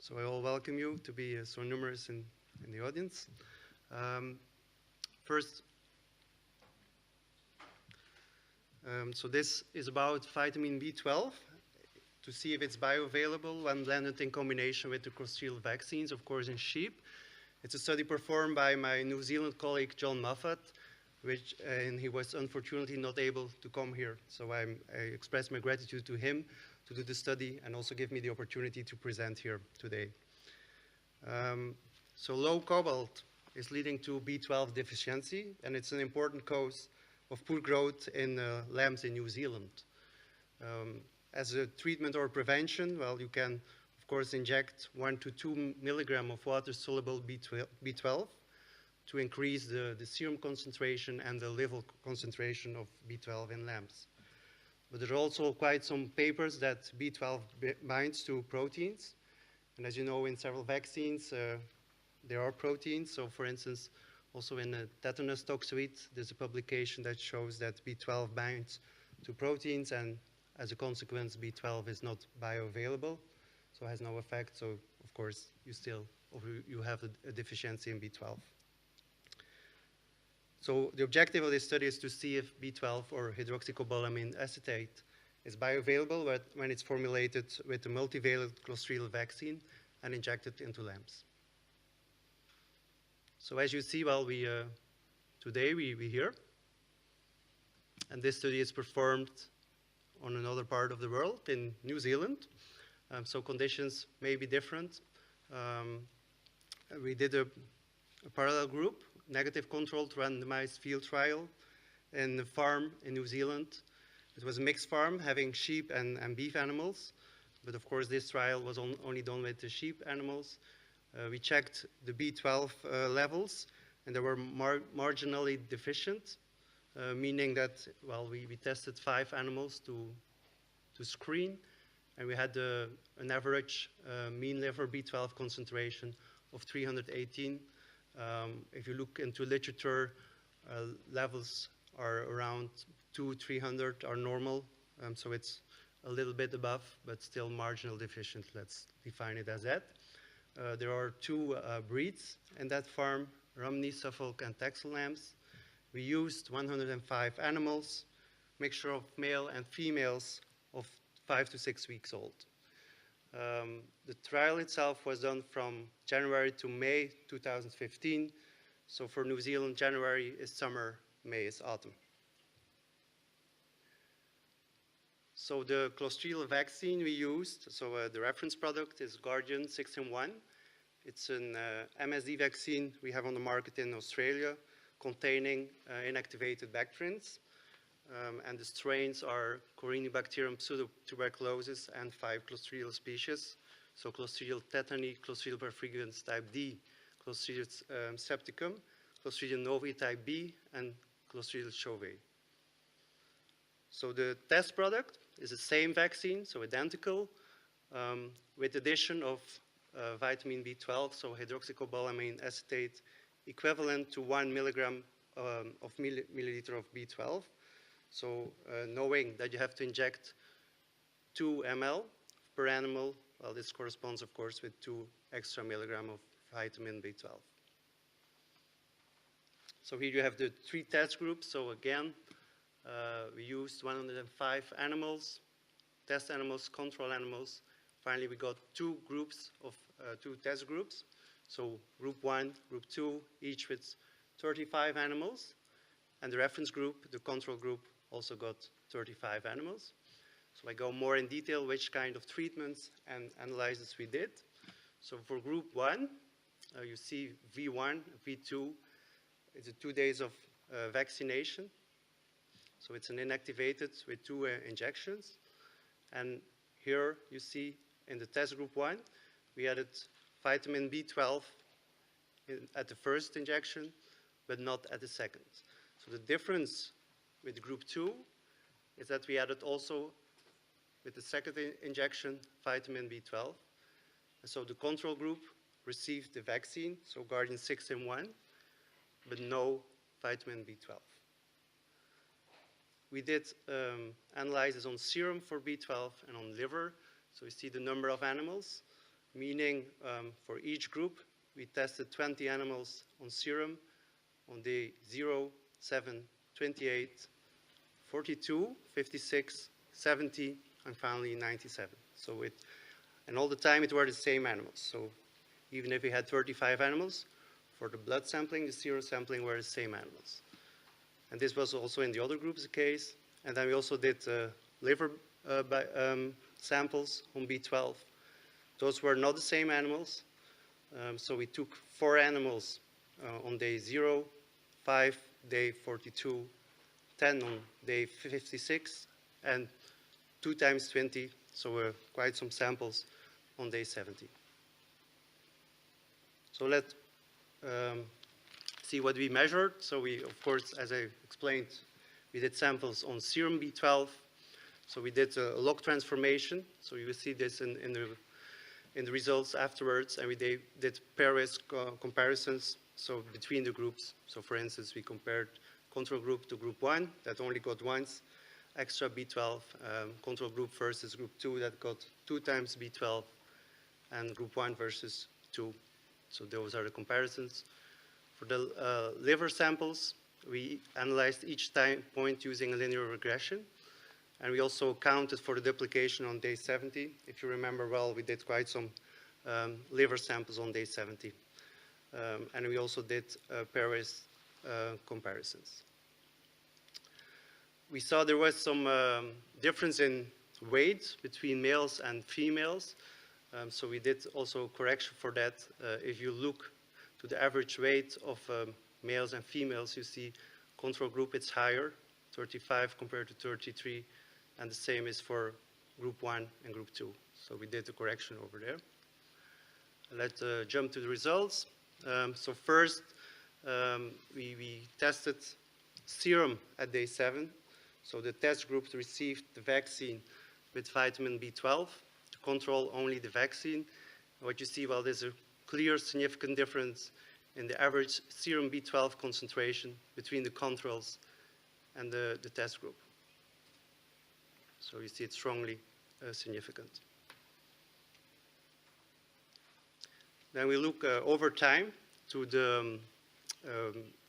So I all welcome you to be so numerous in the audience. First, so this is about vitamin B12 to see if it's bioavailable when blended in combination with the clostridial vaccines, of course, in sheep. It's a study performed by my New Zealand colleague, John Moffat, and he was unfortunately not able to come here. So I express my gratitude to him to do the study and also give me the opportunity to present here today. So low cobalt is leading to B12 deficiency, and it's an important cause of poor growth in lambs in New Zealand. As a treatment or prevention, well, you can, of course, inject 1 to 2 milligram of water-soluble B12 to increase the serum concentration and the level concentration of B12 in lambs. But there are also quite some papers that B12 binds to proteins. And as you know, in several vaccines, there are proteins. So for instance, also in a tetanus toxoid, there's a publication that shows that B12 binds to proteins, and as a consequence, B12 is not bioavailable, so has no effect. So of course, you have a deficiency in B12. So the objective of this study is to see if B12 or hydroxycobalamin acetate is bioavailable when it's formulated with a multivalent clostridial vaccine and injected into lambs. So as you see, well, today we're here, and this study is performed on another part of the world in New Zealand. So conditions may be different. We did a parallel group, negative controlled randomized field trial in a farm in New Zealand. It was a mixed farm having sheep and beef animals, but of course this trial was only done with the sheep animals. We checked the B12 levels, and they were marginally deficient, meaning that, well, we tested 5 animals to screen, and we had an average mean liver B12 concentration of 318. If you look into literature, levels are around 200-300 are normal, so it's a little bit above, but still marginal deficient. Let's define it as that. There are 2 breeds in that farm, Romney, Suffolk, and Texel lambs. We used 105 animals, mixture of male and females of 5 to 6 weeks old. The trial itself was done from January to May 2015. So for New Zealand, January is summer, May is autumn. So the clostridial vaccine we used, so the reference product is Guardian 6-in-1. It's an MSD vaccine we have on the market in Australia containing inactivated bactrians. And the strains are Corynebacterium pseudotuberculosis and 5 clostridial species. So Clostridial tetani, Clostridial perfringens type D, Clostridium septicum, Clostridium novae type B, and Clostridial chauvet. So the test product is the same vaccine, so identical, with addition of vitamin B12, so hydroxycobalamin acetate, equivalent to 1 milligram of milliliter of B12. So knowing that you have to inject 2 ml per animal, well, this corresponds, of course, with 2 extra milligram of vitamin B12. So here you have the 3 test groups. So again, we used 105 animals, test animals, control animals. Finally, we got 2 groups of 2 test groups. So group 1, group 2, each with 35 animals. And the reference group, the control group, also got 35 animals. So I go more in detail which kind of treatments and analyses we did. So for group 1, you see V1, V2. It's 2 days of vaccination. So it's an inactivated with 2 injections. And here you see in the test group 1, we added vitamin B12 at the first injection, but not at the second. So the difference with group 2 is that we added also with the second injection vitamin B12. And so the control group received the vaccine, so Guardian 6-in-1, but no vitamin B12. We did analysis on serum for B12 and on liver. So you see the number of animals. meaning for each group, we tested 20 animals on serum on day 0, 7, 28, 42, 56, 70, and finally 97. So and all the time it were the same animals. So even if we had 35 animals, for the blood sampling, the serum sampling were the same animals. And this was also in the other groups the case. And then we also did liver samples on B12. Those were not the same animals. So we took 4 animals on day 0, 5, day 42, 10 on day 56, and 2 times 20, so quite some samples on day 70. So let's see what we measured. So we, of course, as I explained, we did samples on serum B12. So we did a log transformation. So you will see this in the results afterwards. And we did pairwise comparisons, so between the groups. So for instance, we compared control group to group 1 that only got once extra B12, control group versus group 2 that got 2 times B12, and group 1 versus 2. So those are the comparisons. For the liver samples, we analyzed each time point using a linear regression. And we also counted for the duplication on day 70. If you remember well, we did quite some liver samples on day 70. And we also did pairwise comparisons. We saw there was some difference in weight between males and females. So we did also correction for that. If you look to the average weight of males and females, you see control group it's higher, 35 compared to 33, and the same is for group 1 and group 2. So we did the correction over there. Let's jump to the results. So first, we tested serum at day 7. So the test group received the vaccine with vitamin B12, to control only the vaccine. What you see, well, there's a clear significant difference in the average serum B12 concentration between the controls and the test group. So you see it's strongly significant. Then we look over time to the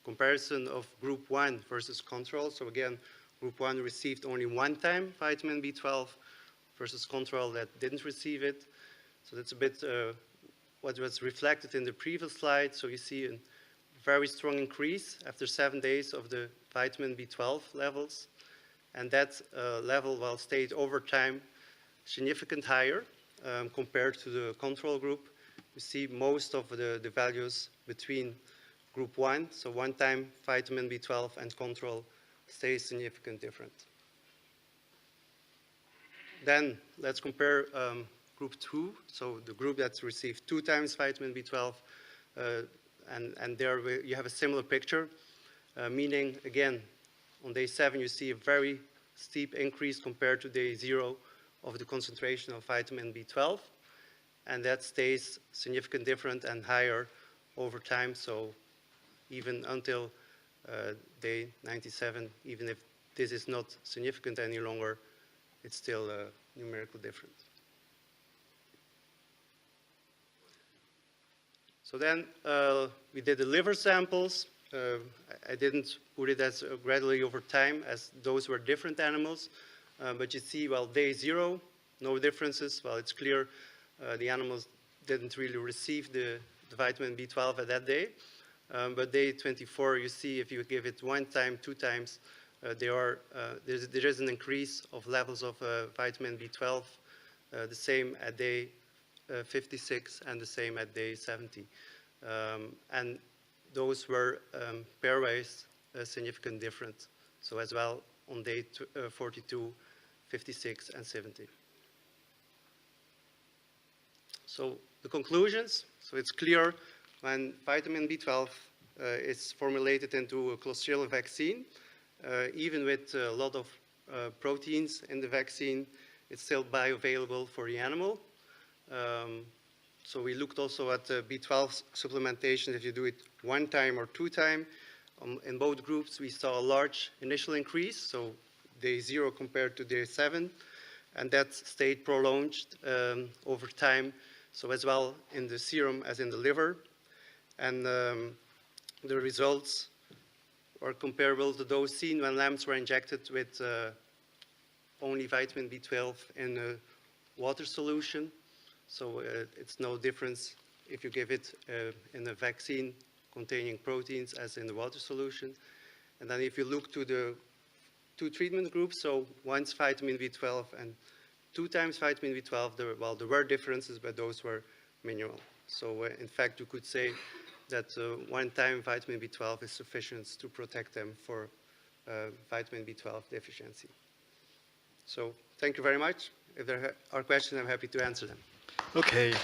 comparison of group 1 versus control. So again, group 1 received only 1 time vitamin B12 versus control that didn't receive it. So that's a bit what was reflected in the previous slide. So you see a very strong increase after 7 days of the vitamin B12 levels. And that level, well, stayed over time significant higher compared to the control group. You see most of the values between group 1, so 1 time vitamin B12 and control, stays significant different. Then let's compare group 2, so the group that's received 2 times vitamin B12, and there you have a similar picture, meaning, again, on day 7 you see a very steep increase compared to day 0 of the concentration of vitamin B12, and that stays significant different and higher over time, so even until day 97, even if this is not significant any longer, it's still numerical different. So then we did the liver samples. I didn't put it as gradually over time, as those were different animals. But you see, well, day 0, no differences. Well, it's clear the animals didn't really receive the vitamin B12 at that day. But day 24, you see if you give it 1 time, 2 times, there is an increase of levels of vitamin B12, the same at day 56 and the same at day 70. And those were pairwise significant different. So as well on day 42, 56, and 70. So the conclusions, so it's clear when vitamin B12 is formulated into a clostridial vaccine, even with a lot of proteins in the vaccine, it's still bioavailable for the animal. So we looked also at B12 supplementation if you do it 1 time or 2 times. In both groups, we saw a large initial increase, so day 0 compared to day 7, and that stayed prolonged over time so as well in the serum as in the liver. And the results are comparable to those seen when lambs were injected with only vitamin B12 in a water solution. So it's no difference if you give it in a vaccine containing proteins as in the water solution. And then if you look to the 2 treatment groups, so once vitamin B12 and 2 times vitamin B12, there were differences, but those were minimal. So in fact, you could say that 1 time vitamin B12 is sufficient to protect them for vitamin B12 deficiency. So thank you very much. If there are questions, I'm happy to answer them. Okay.